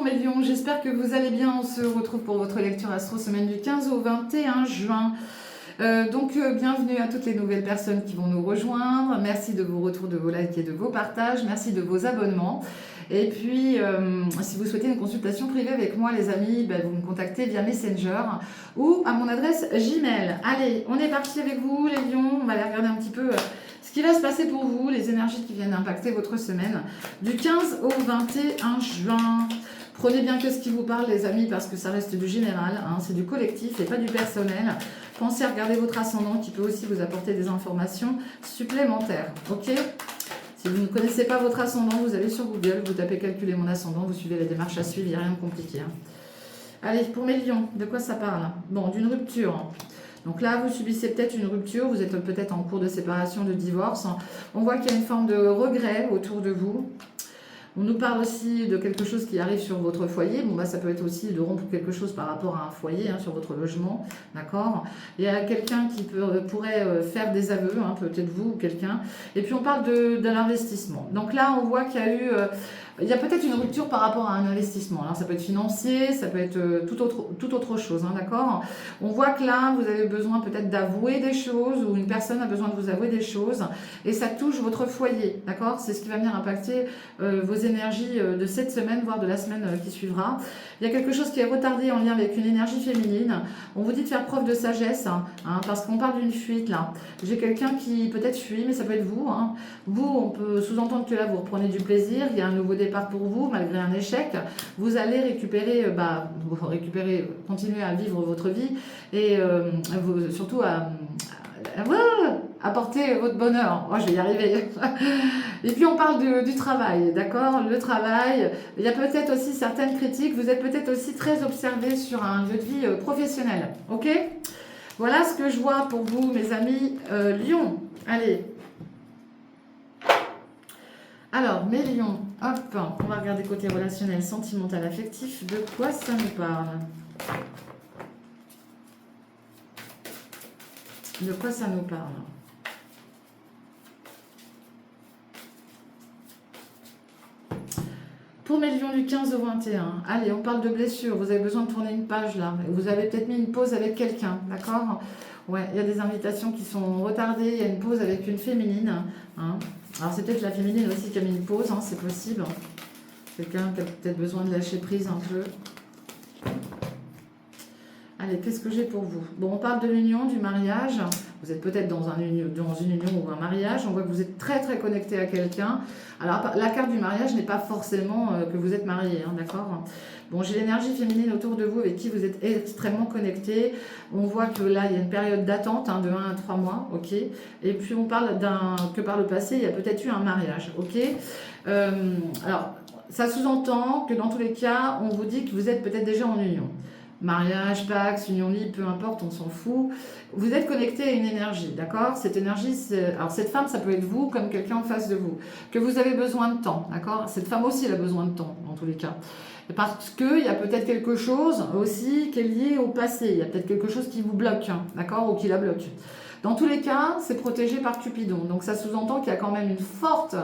mes lions, j'espère que vous allez bien. On se retrouve pour votre lecture astro semaine du 15 au 21 juin. Bienvenue à toutes les nouvelles personnes qui vont nous rejoindre. Merci de vos retours, de vos likes et de vos partages. Merci de vos abonnements. Et puis, si vous souhaitez une consultation privée avec moi, les amis, vous me contactez via Messenger ou à mon adresse Gmail. Allez, on est parti avec vous, les lions. On va aller regarder un petit peu ce qui va se passer pour vous, les énergies qui viennent impacter votre semaine du 15 au 21 juin. Prenez bien que ce qui vous parle, les amis, parce que ça reste du général, hein, c'est du collectif et pas du personnel. Pensez à regarder votre ascendant qui peut aussi vous apporter des informations supplémentaires. Ok ? Si vous ne connaissez pas votre ascendant, vous allez sur Google, vous tapez calculer mon ascendant, vous suivez la démarche à suivre, il n'y a rien de compliqué. Hein. Allez, pour mes lions, de quoi ça parle? Bon, d'une rupture. Donc là, vous subissez peut-être une rupture, vous êtes peut-être en cours de séparation, de divorce. On voit qu'il y a une forme de regret autour de vous. On nous parle aussi de quelque chose qui arrive sur votre foyer. Bon, ça peut être aussi de rompre quelque chose par rapport à un foyer, hein, sur votre logement, d'accord. Il y a quelqu'un qui pourrait faire des aveux, hein, peut-être vous ou quelqu'un. Et puis on parle de l'investissement. Donc là, on voit qu'il y a eu... il y a peut-être une rupture par rapport à un investissement. Là, ça peut être financier, ça peut être toute autre chose, hein, d'accord. On voit que là, vous avez besoin peut-être d'avouer des choses ou une personne a besoin de vous avouer des choses et ça touche votre foyer, d'accord. C'est ce qui va venir impacter vos énergies de cette semaine, voire de la semaine qui suivra. Il y a quelque chose qui est retardé en lien avec une énergie féminine. On vous dit de faire preuve de sagesse, hein, parce qu'on parle d'une fuite là. J'ai quelqu'un qui peut-être fuit, mais ça peut être vous. Hein. Vous, on peut sous-entendre que là, vous reprenez du plaisir, il y a un nouveau départ pour vous, malgré un échec. Vous allez récupérer, continuer à vivre votre vie et surtout à apporter votre bonheur. Oh, je vais y arriver. Et puis on parle du travail, d'accord. Le travail, il y a peut-être aussi certaines critiques. Vous êtes peut-être aussi très observé sur un lieu de vie professionnel. Ok. Voilà ce que je vois pour vous, mes amis Lions. Allez. Alors, mes lions, hop, on va regarder côté relationnel, sentimental, affectif. De quoi ça nous parle? De quoi ça nous parle? Pour mes lions du 15 au 21, allez, on parle de blessure. Vous avez besoin de tourner une page là. Vous avez peut-être mis une pause avec quelqu'un, d'accord? Ouais, il y a des invitations qui sont retardées. Il y a une pause avec une féminine. Hein. Alors, c'est peut-être la féminine aussi qui a mis une pause, hein, c'est possible. Quelqu'un qui a peut-être besoin de lâcher prise un peu. Allez, qu'est-ce que j'ai pour vous? Bon, on parle de l'union, du mariage. Vous êtes peut-être dans une union ou un mariage. On voit que vous êtes très très connecté à quelqu'un. Alors, la carte du mariage n'est pas forcément que vous êtes marié, hein, d'accord? Bon, j'ai l'énergie féminine autour de vous avec qui vous êtes extrêmement connecté. On voit que là, il y a une période d'attente, hein, de 1 à 3 mois, ok? Et puis, on parle que par le passé, il y a peut-être eu un mariage, ok? Alors, ça sous-entend que dans tous les cas, on vous dit que vous êtes peut-être déjà en union. Mariage, Pax, union libre, peu importe, on s'en fout. Vous êtes connecté à une énergie, d'accord? Cette énergie, alors cette femme, ça peut être vous comme quelqu'un en face de vous, que vous avez besoin de temps, d'accord? Cette femme aussi, elle a besoin de temps, dans tous les cas. Parce qu'il y a peut-être quelque chose aussi qui est lié au passé. Il y a peut-être quelque chose qui vous bloque, hein, d'accord? Ou qui la bloque. Dans tous les cas, c'est protégé par Cupidon. Donc ça sous-entend qu'il y a quand même une forte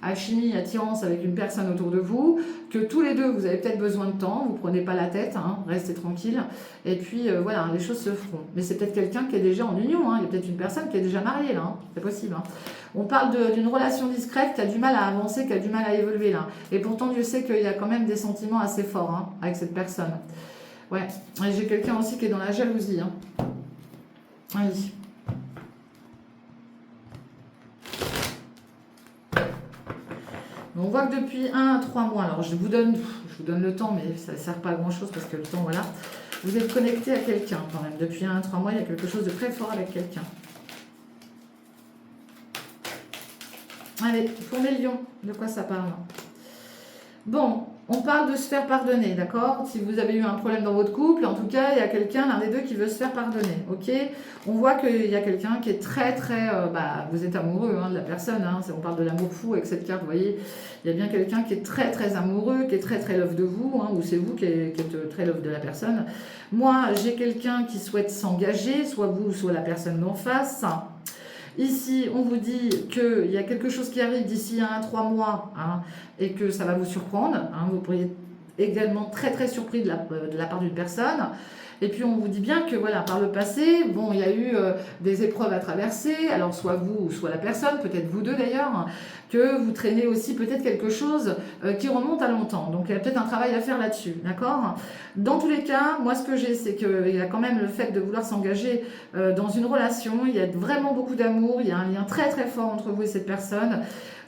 alchimie, attirance avec une personne autour de vous, que tous les deux, vous avez peut-être besoin de temps, vous prenez pas la tête, hein, restez tranquille, et puis voilà, les choses se feront. Mais c'est peut-être quelqu'un qui est déjà en union, hein, il y a peut-être une personne qui est déjà mariée là, hein, c'est possible. Hein. On parle d'une relation discrète qui a du mal à avancer, qui a du mal à évoluer là. Et pourtant, Dieu sait qu'il y a quand même des sentiments assez forts, hein, avec cette personne. Ouais, et j'ai quelqu'un aussi qui est dans la jalousie. Hein. Allez. On voit que depuis 1 à 3 mois, alors je vous donne le temps, mais ça ne sert pas à grand chose parce que le temps, voilà. Vous êtes connecté à quelqu'un quand même. Depuis 1 à 3 mois, il y a quelque chose de très fort avec quelqu'un. Allez, pour les lions, de quoi ça parle? Bon, on parle de se faire pardonner, d'accord? Si vous avez eu un problème dans votre couple, en tout cas, il y a quelqu'un, l'un des deux, qui veut se faire pardonner, ok? On voit qu'il y a quelqu'un qui est très, très... vous êtes amoureux, hein, de la personne, hein, on parle de l'amour fou avec cette carte, vous voyez? Il y a bien quelqu'un qui est très, très amoureux, qui est très, très love de vous, hein, ou c'est vous qui êtes très love de la personne. Moi, j'ai quelqu'un qui souhaite s'engager, soit vous, soit la personne d'en face. Ici, on vous dit qu'il y a quelque chose qui arrive d'ici 1 à 3 mois, hein, et que ça va vous surprendre. Hein, vous pourriez également très très surpris de la part d'une personne. Et puis on vous dit bien que voilà, par le passé, bon, il y a eu des épreuves à traverser, alors soit vous ou soit la personne, peut-être vous deux d'ailleurs, que vous traînez aussi peut-être quelque chose qui remonte à longtemps. Donc il y a peut-être un travail à faire là-dessus, d'accord? Dans tous les cas, moi ce que j'ai, c'est qu'il y a quand même le fait de vouloir s'engager dans une relation, il y a vraiment beaucoup d'amour, il y a un lien très très fort entre vous et cette personne.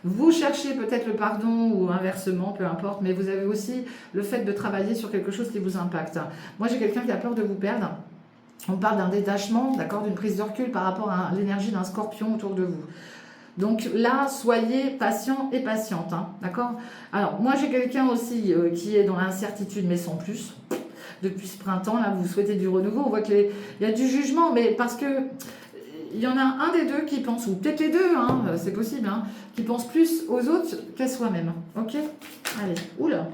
Vous cherchez peut-être le pardon ou inversement, peu importe, mais vous avez aussi le fait de travailler sur quelque chose qui vous impacte. Moi, j'ai quelqu'un qui a peur de vous perdre. On parle d'un détachement, d'accord, d'une prise de recul par rapport à l'énergie d'un scorpion autour de vous. Donc là, soyez patient et patiente, hein, d'accord? Alors, moi, j'ai quelqu'un aussi qui est dans l'incertitude, mais sans plus. Depuis ce printemps, là, vous souhaitez du renouveau. On voit qu'il y a du jugement, mais parce que il y en a un des deux qui pense, ou peut-être les deux, hein, c'est possible, hein, qui pense plus aux autres qu'à soi-même. Ok? Allez, oula.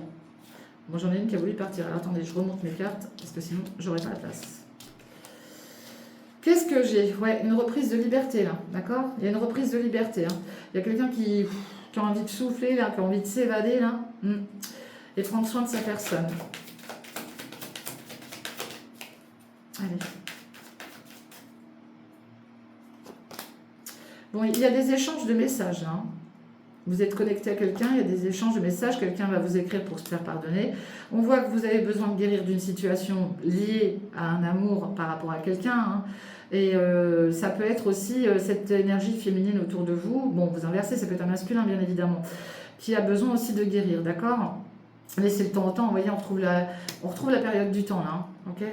Moi, j'en ai une qui a voulu partir. Alors, attendez, je remonte mes cartes, parce que sinon, j'aurai pas la place. Qu'est-ce que j'ai? Ouais, une reprise de liberté, là, d'accord? Il y a une reprise de liberté. Hein. Il y a quelqu'un qui a envie de souffler, là, qui a envie de s'évader, là, et prendre soin de sa personne. Allez. Bon, il y a des échanges de messages. Hein. Vous êtes connecté à quelqu'un, il y a des échanges de messages, quelqu'un va vous écrire pour se faire pardonner. On voit que vous avez besoin de guérir d'une situation liée à un amour par rapport à quelqu'un. Hein. Et ça peut être aussi cette énergie féminine autour de vous. Bon, vous inversez, ça peut être un masculin, bien évidemment, qui a besoin aussi de guérir, d'accord? Laissez le temps au temps, vous voyez, on retrouve la période du temps, là, hein, ok?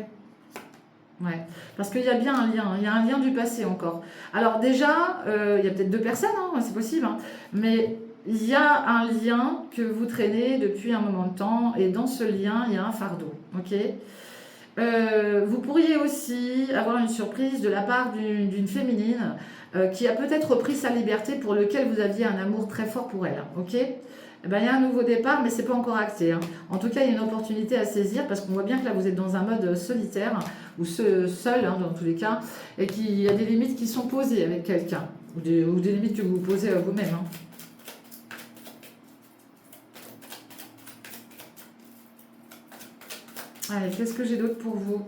Ouais, parce qu'il y a bien un lien, il y a un lien du passé encore. Alors déjà, il y a peut-être deux personnes, hein, c'est possible, hein, mais il y a un lien que vous traînez depuis un moment de temps, et dans ce lien, il y a un fardeau, ok? Vous pourriez aussi avoir une surprise de la part d'une féminine qui a peut-être repris sa liberté pour lequel vous aviez un amour très fort pour elle, ok? Eh ben, il y a un nouveau départ, mais c'est pas encore acté. Hein. En tout cas, il y a une opportunité à saisir parce qu'on voit bien que là, vous êtes dans un mode solitaire ou seul, hein, dans tous les cas, et qu'il y a des limites qui sont posées avec quelqu'un ou des limites que vous vous posez à vous-même. Hein. Allez, qu'est-ce que j'ai d'autre pour vous?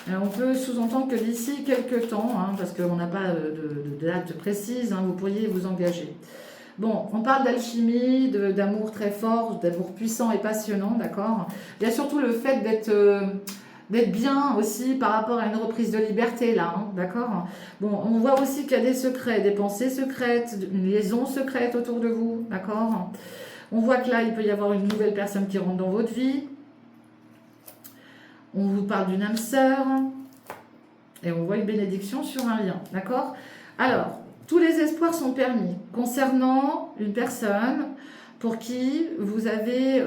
On peut sous-entendre que d'ici quelques temps, hein, parce qu'on n'a pas de date précise, hein, vous pourriez vous engager. Bon, on parle d'alchimie, d'amour très fort, d'amour puissant et passionnant, d'accord? Il y a surtout le fait d'être bien aussi par rapport à une reprise de liberté, là, hein, d'accord? Bon, on voit aussi qu'il y a des secrets, des pensées secrètes, une liaison secrète autour de vous, d'accord? On voit que là, il peut y avoir une nouvelle personne qui rentre dans votre vie. On vous parle d'une âme sœur. Et on voit une bénédiction sur un lien, d'accord? Alors, tous les espoirs sont permis concernant une personne pour qui vous avez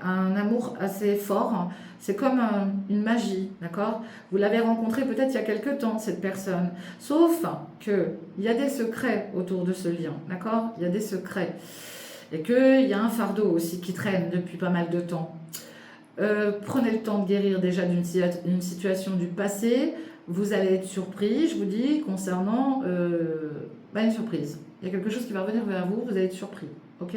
un amour assez fort. C'est comme une magie, d'accord? Vous l'avez rencontré peut-être il y a quelque temps, cette personne. Sauf qu'il y a des secrets autour de ce lien, d'accord? Il y a des secrets. Et qu'il y a un fardeau aussi qui traîne depuis pas mal de temps. Prenez le temps de guérir déjà d'une situation du passé. Vous allez être surpris, je vous dis, concernant une surprise. Il y a quelque chose qui va revenir vers vous, vous allez être surpris. Ok?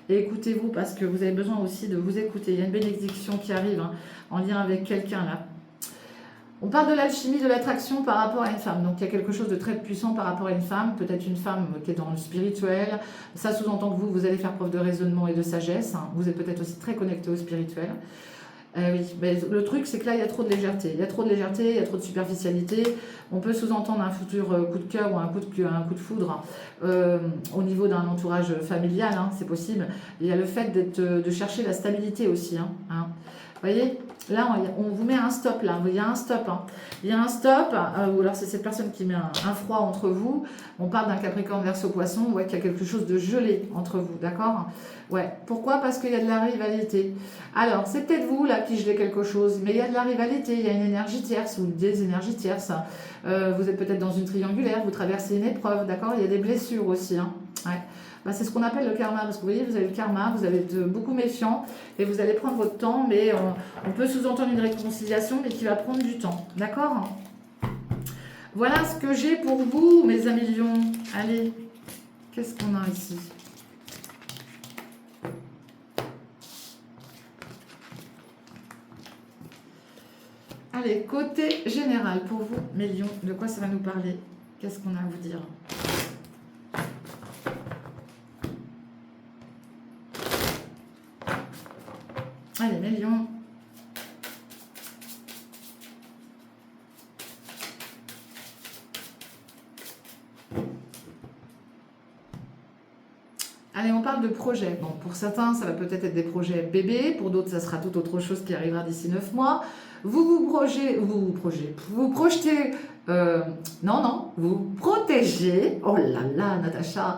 Et écoutez-vous parce que vous avez besoin aussi de vous écouter. Il y a une bénédiction qui arrive hein, en lien avec quelqu'un là. On parle de l'alchimie, de l'attraction par rapport à une femme. Donc il y a quelque chose de très puissant par rapport à une femme, peut-être une femme qui est dans le spirituel. Ça sous-entend que vous allez faire preuve de raisonnement et de sagesse. Hein. Vous êtes peut-être aussi très connecté au spirituel. Oui, mais le truc c'est que là il y a trop de légèreté. Il y a trop de légèreté, il y a trop de superficialité. On peut sous-entendre un futur coup de cœur ou un coup de foudre au niveau d'un entourage familial, hein, c'est possible. Il y a le fait de chercher la stabilité aussi. Hein. Vous voyez, là, on vous met un stop, là. Il y a un stop. Hein. Il y a un stop, ou alors c'est cette personne qui met un froid entre vous. On parle d'un Capricorne Verseau Poisson. On voit qu'il y a quelque chose de gelé entre vous, d'accord? Ouais. Pourquoi? Parce qu'il y a de la rivalité. Alors, c'est peut-être vous, là, qui gelez quelque chose, mais il y a de la rivalité. Il y a une énergie tierce ou des énergies tierces. Vous êtes peut-être dans une triangulaire, vous traversez une épreuve, d'accord? Il y a des blessures aussi, hein. Ouais. Bah, c'est ce qu'on appelle le karma, parce que vous voyez, vous avez le karma, vous allez être beaucoup méfiant et vous allez prendre votre temps, mais on peut sous-entendre une réconciliation, mais qui va prendre du temps, d'accord? Voilà ce que j'ai pour vous, mes amis lions. Allez, qu'est-ce qu'on a ici? Allez, côté général pour vous, mes lions, de quoi ça va nous parler? Qu'est-ce qu'on a à vous dire? Allez, mes lions. Allez, on parle de projets. Bon, pour certains, ça va peut-être être des projets bébés. Pour d'autres, ça sera tout autre chose qui arrivera d'ici 9 mois. Vous projetez... non, vous protégez. Oh là là, Natacha.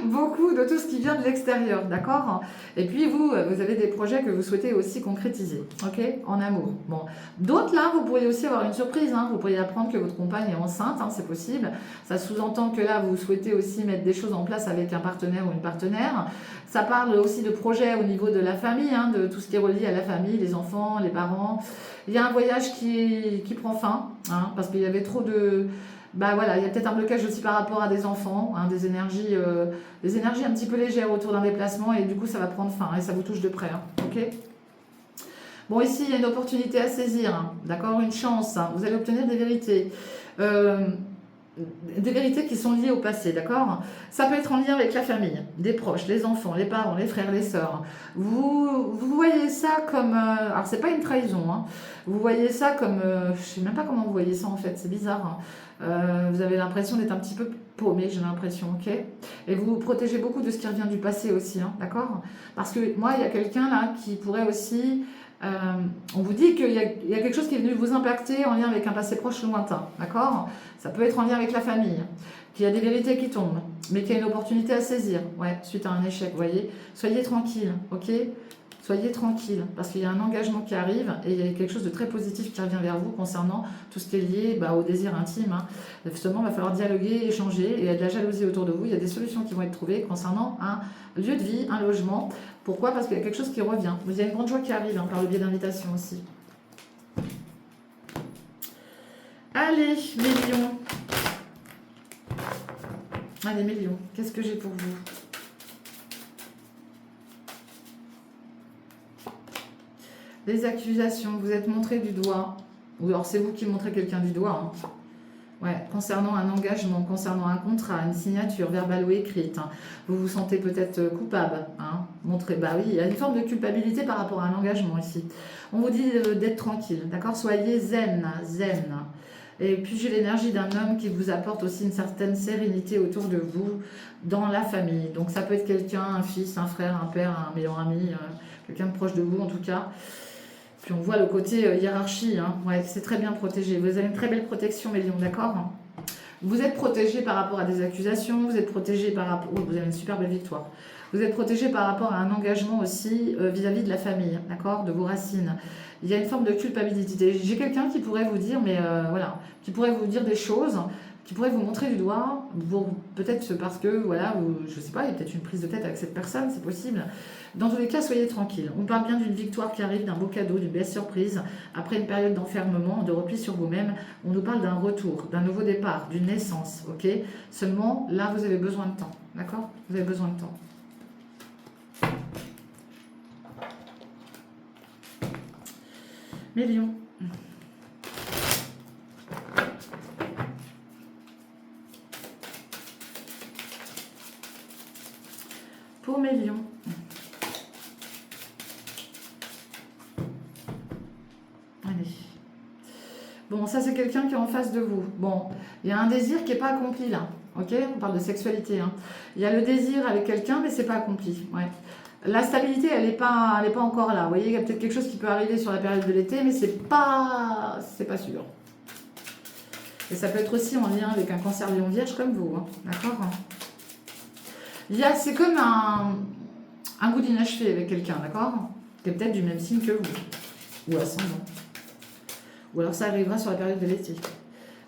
Beaucoup de tout ce qui vient de l'extérieur, d'accord? Et puis vous avez des projets que vous souhaitez aussi concrétiser, ok? En amour. Bon, d'autres là, vous pourriez aussi avoir une surprise, hein. Vous pourriez apprendre que votre compagne est enceinte, hein, c'est possible. Ça sous-entend que là, vous souhaitez aussi mettre des choses en place avec un partenaire ou une partenaire. Ça parle aussi de projets au niveau de la famille, hein, de tout ce qui est relié à la famille, les enfants, les parents. Il y a un voyage qui prend fin, hein, parce qu'il y avait trop de... Bah voilà, il y a peut-être un blocage aussi par rapport à des enfants, hein, des énergies un petit peu légères autour d'un déplacement et du coup ça va prendre fin et ça vous touche de près, hein, ok? Bon, ici il y a une opportunité à saisir, hein, d'accord? Une chance, hein, vous allez obtenir des vérités qui sont liées au passé, d'accord? Ça peut être en lien avec la famille, des proches, les enfants, les parents, les frères, les sœurs. Vous voyez ça comme... alors, c'est pas une trahison, hein. Vous voyez ça comme... je sais même pas comment vous voyez ça, en fait. C'est bizarre, hein. Vous avez l'impression d'être un petit peu paumé, j'ai l'impression, ok? Et vous protégez beaucoup de ce qui revient du passé aussi, hein, d'accord? Parce que moi, il y a quelqu'un là qui pourrait aussi... on vous dit qu'il y a quelque chose qui est venu vous impacter en lien avec un passé proche lointain, d'accord? Ça peut être en lien avec la famille, qu'il y a des vérités qui tombent, mais qu'il y a une opportunité à saisir, ouais, suite à un échec, vous voyez? Soyez tranquille, ok? Soyez tranquille, parce qu'il y a un engagement qui arrive et il y a quelque chose de très positif qui revient vers vous concernant tout ce qui est lié au désir intime, hein. Justement, il va falloir dialoguer, échanger, et il y a de la jalousie autour de vous, il y a des solutions qui vont être trouvées concernant un lieu de vie, un logement. Pourquoi? Parce qu'il y a quelque chose qui revient. Il y a une grande joie qui arrive, hein, par le biais d'invitation aussi. Allez, mes lions. Allez, mes lions, qu'est-ce que j'ai pour vous? Les accusations, vous êtes montré du doigt. Ou alors c'est vous qui montrez quelqu'un du doigt, hein. Ouais, concernant un engagement, concernant un contrat, une signature verbale ou écrite, hein. Vous vous sentez peut-être coupable, hein. Montrez, bah oui, il y a une forme de culpabilité par rapport à un engagement ici. On vous dit d'être tranquille, d'accord? Soyez zen, zen. Et puis j'ai l'énergie d'un homme qui vous apporte aussi une certaine sérénité autour de vous, dans la famille. Donc ça peut être quelqu'un, un fils, un frère, un père, un meilleur ami, quelqu'un de proche de vous en tout cas. Puis on voit le côté hiérarchie, hein. Ouais, c'est très bien protégé. Vous avez une très belle protection, mes lions, d'accord? Vous êtes protégé par rapport à des accusations, vous êtes protégé par rapport... Oh, vous avez une super belle victoire. Vous êtes protégé par rapport à un engagement aussi vis-à-vis de la famille, d'accord? De vos racines. Il y a une forme de culpabilité. J'ai quelqu'un qui pourrait vous dire, mais voilà, qui pourrait vous dire des choses, qui pourrait vous montrer du doigt, peut-être parce que, voilà, je ne sais pas, il y a peut-être une prise de tête avec cette personne, c'est possible. Dans tous les cas, soyez tranquille. On parle bien d'une victoire qui arrive, d'un beau cadeau, d'une belle surprise. Après une période d'enfermement, de repli sur vous-même, on nous parle d'un retour, d'un nouveau départ, d'une naissance, ok? Seulement, là, vous avez besoin de temps, d'accord? Vous avez besoin de temps. Mes lions. Pour mes lions. Allez. Bon, ça c'est quelqu'un qui est en face de vous. Bon, il y a un désir qui n'est pas accompli là. Ok? On parle de sexualité, hein. Il y a le désir avec quelqu'un, mais c'est pas accompli. Ouais. La stabilité, elle n'est pas encore là. Vous voyez, il y a peut-être quelque chose qui peut arriver sur la période de l'été, mais c'est pas sûr. Et ça peut être aussi en lien avec un cancer lion vierge comme vous, hein. D'accord? C'est comme un goût d'inachevé avec quelqu'un, d'accord? Qui est peut-être du même signe que vous. Ou ascendant. Ou alors ça arrivera sur la période de l'été.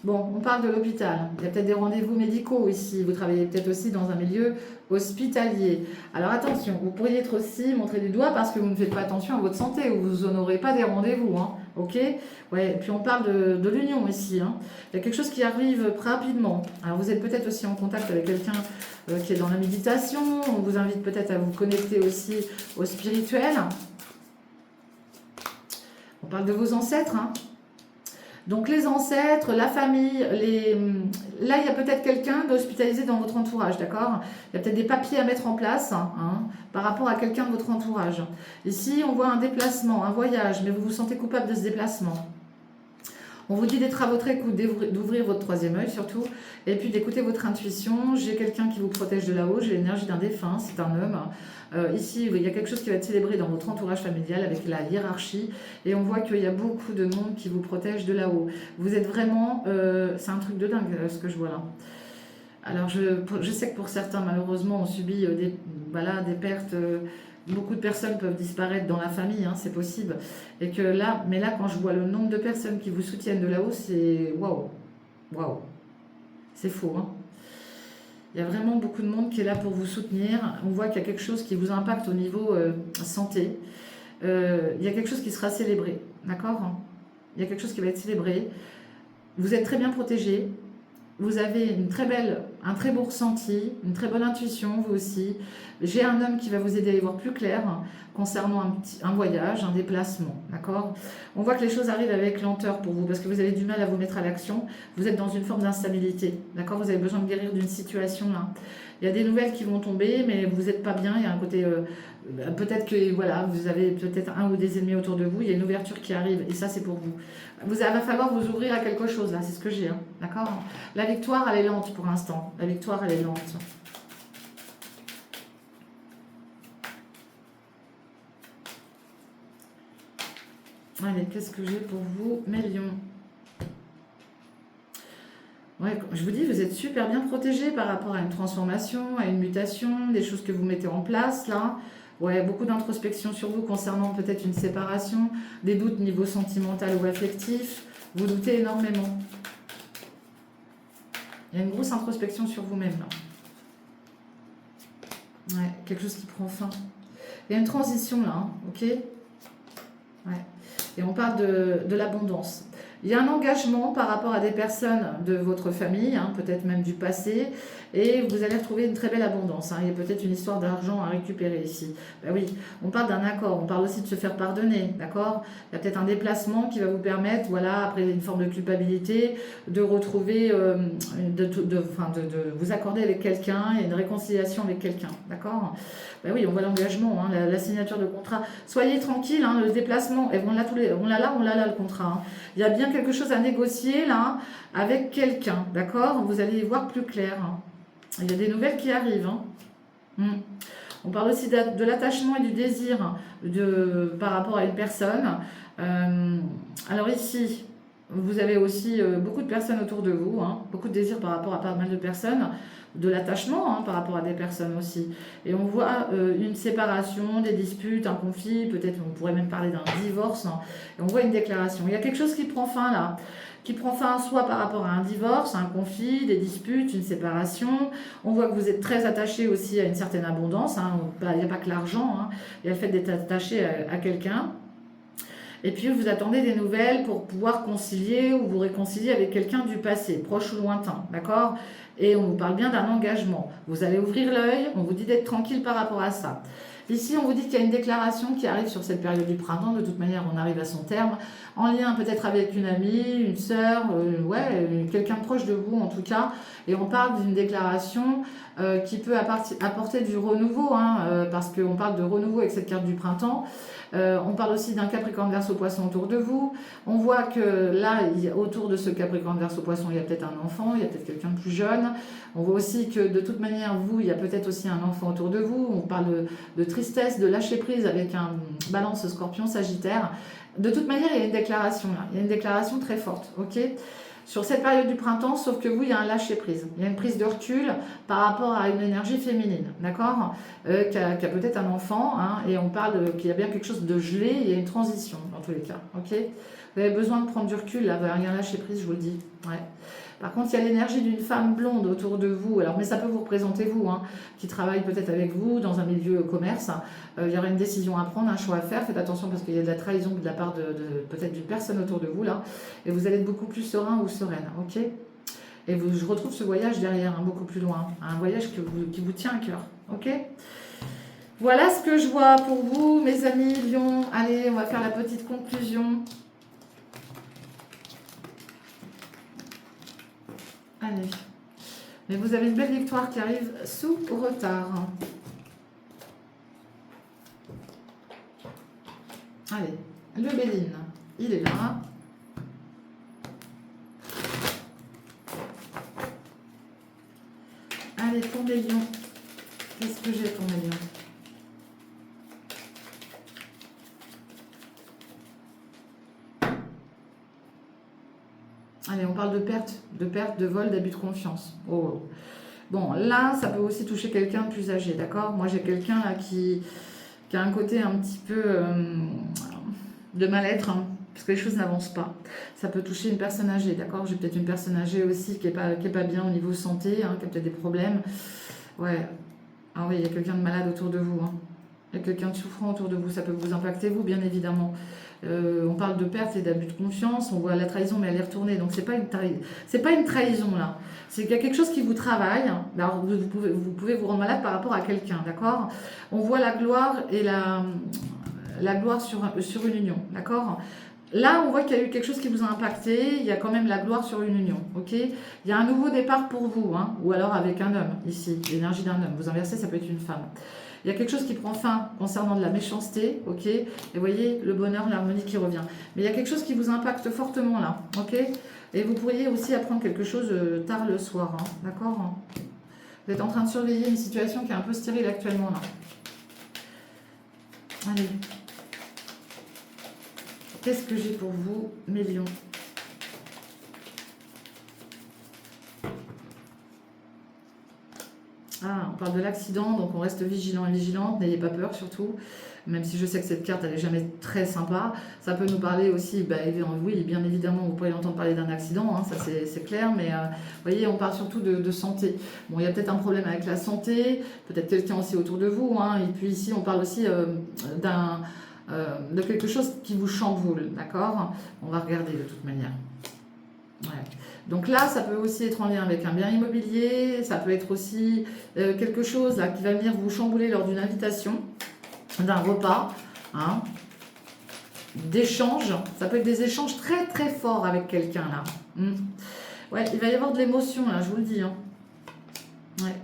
Bon, on parle de l'hôpital. Il y a peut-être des rendez-vous médicaux ici. Vous travaillez peut-être aussi dans un milieu hospitalier. Alors attention, vous pourriez être aussi montré du doigt parce que vous ne faites pas attention à votre santé ou vous n'honorez pas des rendez-vous, hein. Ok? Ouais, puis on parle de l'union ici, hein. Il y a quelque chose qui arrive rapidement. Alors vous êtes peut-être aussi en contact avec quelqu'un qui est dans la méditation. On vous invite peut-être à vous connecter aussi au spirituel. On parle de vos ancêtres, hein. Donc les ancêtres, la famille, là il y a peut-être quelqu'un d'hospitalisé dans votre entourage, d'accord? Il y a peut-être des papiers à mettre en place par rapport à quelqu'un de votre entourage. Ici on voit un déplacement, un voyage, mais vous vous sentez coupable de ce déplacement. On vous dit d'être à votre écoute, d'ouvrir votre troisième œil surtout, et puis d'écouter votre intuition. J'ai quelqu'un qui vous protège de là-haut, j'ai l'énergie d'un défunt, c'est un homme. Ici, il y a quelque chose qui va être célébré dans votre entourage familial avec la hiérarchie, et on voit qu'il y a beaucoup de monde qui vous protège de là-haut. Vous êtes vraiment... c'est un truc de dingue ce que je vois là. Alors je sais que pour certains, malheureusement, on subit des pertes... Beaucoup de personnes peuvent disparaître dans la famille, c'est possible. Et que là, mais là, quand je vois le nombre de personnes qui vous soutiennent de là-haut, c'est waouh, waouh, c'est faux. Il y a vraiment beaucoup de monde qui est là pour vous soutenir. On voit qu'il y a quelque chose qui vous impacte au niveau santé. Il y a quelque chose qui sera célébré, d'accord? Il y a quelque chose qui va être célébré. Vous êtes très bien protégé. Vous avez un très beau ressenti, une très bonne intuition, vous aussi. J'ai un homme qui va vous aider à y voir plus clair concernant un voyage, un déplacement, d'accord? On voit que les choses arrivent avec lenteur pour vous parce que vous avez du mal à vous mettre à l'action. Vous êtes dans une forme d'instabilité, d'accord? Vous avez besoin de guérir d'une situation là. Il y a des nouvelles qui vont tomber, mais vous n'êtes pas bien. Il y a un côté... peut-être que voilà, vous avez peut-être un ou des ennemis autour de vous. Il y a une ouverture qui arrive et ça, c'est pour vous. Il va falloir vous ouvrir à quelque chose là, c'est ce que j'ai, d'accord? La victoire, elle est lente pour l'instant. La victoire, elle est lente. Allez, qu'est-ce que j'ai pour vous, mes lions? Ouais, je vous dis, vous êtes super bien protégés par rapport à une transformation, à une mutation, des choses que vous mettez en place là. Ouais, beaucoup d'introspection sur vous concernant peut-être une séparation, des doutes niveau sentimental ou affectif. Vous doutez énormément. Il y a une grosse introspection sur vous-même là. Ouais, quelque chose qui prend fin. Il y a une transition là, ok? Ouais. Et on parle de l'abondance. Il y a un engagement par rapport à des personnes de votre famille, peut-être même du passé, et vous allez retrouver une très belle abondance. Il y a peut-être une histoire d'argent à récupérer ici. Ben oui, on parle d'un accord, on parle aussi de se faire pardonner, d'accord? Il y a peut-être un déplacement qui va vous permettre, voilà, après une forme de culpabilité, de retrouver, de vous accorder avec quelqu'un et une réconciliation avec quelqu'un, d'accord? Ben oui, on voit l'engagement, la signature de contrat. Soyez tranquille, le déplacement, et on l'a là le contrat. Il y a bien quelque chose à négocier là avec quelqu'un, d'accord? Vous allez y voir plus clair. Il y a des nouvelles qui arrivent. On parle aussi de l'attachement et du désir par rapport à une personne. Alors ici, vous avez aussi beaucoup de personnes autour de vous, beaucoup de désir par rapport à pas mal de personnes, de l'attachement par rapport à des personnes aussi. Et on voit une séparation, des disputes, un conflit, peut-être on pourrait même parler d'un divorce. Et on voit une déclaration. Il y a quelque chose qui prend fin là, qui prend fin soit par rapport à un divorce, un conflit, des disputes, une séparation. On voit que vous êtes très attaché aussi à une certaine abondance. Il n'y a pas que l'argent, il y a le fait d'être attaché à quelqu'un. Et puis vous attendez des nouvelles pour pouvoir concilier ou vous réconcilier avec quelqu'un du passé, proche ou lointain, d'accord? Et on vous parle bien d'un engagement. Vous allez ouvrir l'œil, on vous dit d'être tranquille par rapport à ça. Ici, on vous dit qu'il y a une déclaration qui arrive sur cette période du printemps. De toute manière, on arrive à son terme. En lien peut-être avec une amie, une sœur, quelqu'un de proche de vous en tout cas. Et on parle d'une déclaration qui peut apporter du renouveau, parce qu'on parle de renouveau avec cette carte du printemps. On parle aussi d'un Capricorne Verseau Poisson autour de vous. On voit que là, autour de ce Capricorne Verseau Poisson, il y a peut-être un enfant, il y a peut-être quelqu'un de plus jeune. On voit aussi que de toute manière, vous, il y a peut-être aussi un enfant autour de vous. On parle de tristesse, de lâcher prise avec un Balance, Scorpion, Sagittaire. De toute manière, il y a une déclaration là. Il y a une déclaration très forte, ok ? Sur cette période du printemps, sauf que vous, il y a un lâcher-prise. Il y a une prise de recul par rapport à une énergie féminine, d'accord, qui a peut-être un enfant, et on parle qu'il y a bien quelque chose de gelé, il y a une transition dans tous les cas, ok. Vous avez besoin de prendre du recul, là, il y a un lâcher-prise, je vous le dis, ouais. Par contre, il y a l'énergie d'une femme blonde autour de vous, alors, mais ça peut vous représenter vous, qui travaille peut-être avec vous dans un milieu commerce. Il y aura une décision à prendre, un choix à faire. Faites attention parce qu'il y a de la trahison de la part de peut-être d'une personne autour de vous là. Et vous allez être beaucoup plus serein ou sereine, ok? Et je retrouve ce voyage derrière, beaucoup plus loin. Un voyage qui vous tient à cœur, ok? Voilà ce que je vois pour vous, mes amis Lions. Allez, on va faire la petite conclusion. Allez. Mais vous avez une belle victoire qui arrive sous retard. Allez, le Béline, il est là. Allez, pour mes lions. Qu'est-ce que j'ai pour mes lions? Allez, on parle de perte, de vol, d'abus de confiance. Oh. Bon, là, ça peut aussi toucher quelqu'un de plus âgé, d'accord? Moi, j'ai quelqu'un là qui a un côté un petit peu de mal-être, hein, parce que les choses n'avancent pas. Ça peut toucher une personne âgée, d'accord? J'ai peut-être une personne âgée aussi qui est pas bien au niveau santé, hein, qui a peut-être des problèmes. Ouais. Ah oui, il y a quelqu'un de malade autour de vous, hein. Il y a quelqu'un de souffrant autour de vous, ça peut vous impacter, vous, bien évidemment. On parle de perte et d'abus de confiance, on voit la trahison, mais elle est retournée. Donc, c'est pas une trahison, là. C'est qu'il y a quelque chose qui vous travaille. Alors, vous pouvez vous rendre malade par rapport à quelqu'un, d'accord? On voit la gloire et la gloire sur une union, d'accord? Là, on voit qu'il y a eu quelque chose qui vous a impacté. Il y a quand même la gloire sur une union, ok? Il y a un nouveau départ pour vous, hein, ou alors avec un homme, ici, l'énergie d'un homme. Vous inversez, ça peut être une femme. Il y a quelque chose qui prend fin concernant de la méchanceté, ok? Et vous voyez, le bonheur, l'harmonie qui revient. Mais il y a quelque chose qui vous impacte fortement là, ok? Et vous pourriez aussi apprendre quelque chose tard le soir, hein, d'accord? Vous êtes en train de surveiller une situation qui est un peu stérile actuellement là. Allez. Qu'est-ce que j'ai pour vous, mes lions? Ah, on parle de l'accident, donc on reste vigilant et vigilante, n'ayez pas peur surtout, même si je sais que cette carte, elle n'est jamais très sympa. Ça peut nous parler aussi, oui, bien évidemment, vous pourriez entendre parler d'un accident, hein, ça c'est clair, mais vous voyez, on parle surtout de santé. Bon, il y a peut-être un problème avec la santé, peut-être quelqu'un aussi autour de vous, hein, et puis ici, on parle aussi de quelque chose qui vous chamboule, d'accord? On va regarder de toute manière. Ouais. Donc là, ça peut aussi être en lien avec un bien immobilier, ça peut être aussi quelque chose là, qui va venir vous chambouler lors d'une invitation, d'un repas, hein, d'échanges. Ça peut être des échanges très très forts avec quelqu'un là. Ouais, il va y avoir de l'émotion là, je vous le dis, hein. Ouais.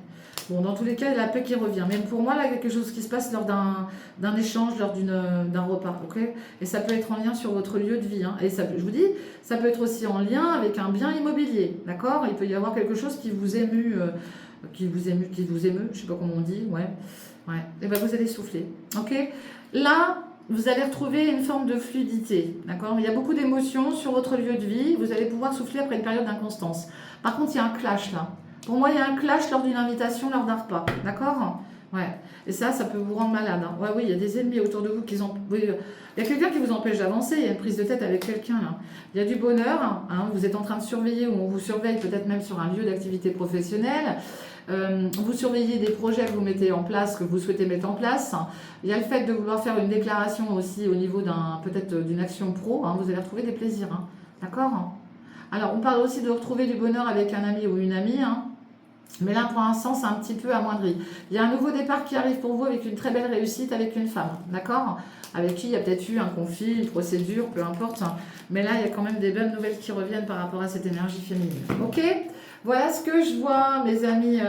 Bon, dans tous les cas, il y a la paix qui revient. Même pour moi, là, il y a quelque chose qui se passe lors d'un échange, lors d'un repas, ok? Et ça peut être en lien sur votre lieu de vie, hein. Et ça, je vous dis, ça peut être aussi en lien avec un bien immobilier, d'accord? Il peut y avoir quelque chose qui vous émeut, qui vous émeut, je sais pas comment on dit, ouais. Et bien, vous allez souffler, ok? Là, vous allez retrouver une forme de fluidité, d'accord? Il y a beaucoup d'émotions sur votre lieu de vie. Vous allez pouvoir souffler après une période d'inconstance. Par contre, il y a un clash là. Pour moi, il y a un clash lors d'une invitation, lors d'un repas. D'accord? Ouais. Et ça peut vous rendre malade, hein. Ouais, oui, il y a des ennemis autour de vous qui ont... Oui, il y a quelqu'un qui vous empêche d'avancer. Il y a une prise de tête avec quelqu'un, là. Il y a du bonheur, hein. Vous êtes en train de surveiller, ou on vous surveille peut-être même sur un lieu d'activité professionnelle. Vous surveillez des projets que vous mettez en place, que vous souhaitez mettre en place. Il y a le fait de vouloir faire une déclaration aussi au niveau peut-être d'une action pro, hein. Vous allez retrouver des plaisirs, hein. D'accord? Alors, on parle aussi de retrouver du bonheur avec un ami ou une amie, hein. Mais là, pour l'instant, c'est un petit peu amoindri. Il y a un nouveau départ qui arrive pour vous avec une très belle réussite avec une femme, d'accord? Avec qui il y a peut-être eu un conflit, une procédure, peu importe. Mais là, il y a quand même des bonnes nouvelles qui reviennent par rapport à cette énergie féminine. Ok? Voilà ce que je vois, mes amis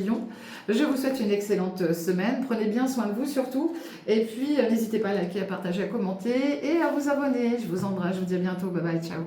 lions. Je vous souhaite une excellente semaine. Prenez bien soin de vous surtout. Et puis, n'hésitez pas à liker, à partager, à commenter et à vous abonner. Je vous embrasse. Je vous dis à bientôt. Bye bye. Ciao.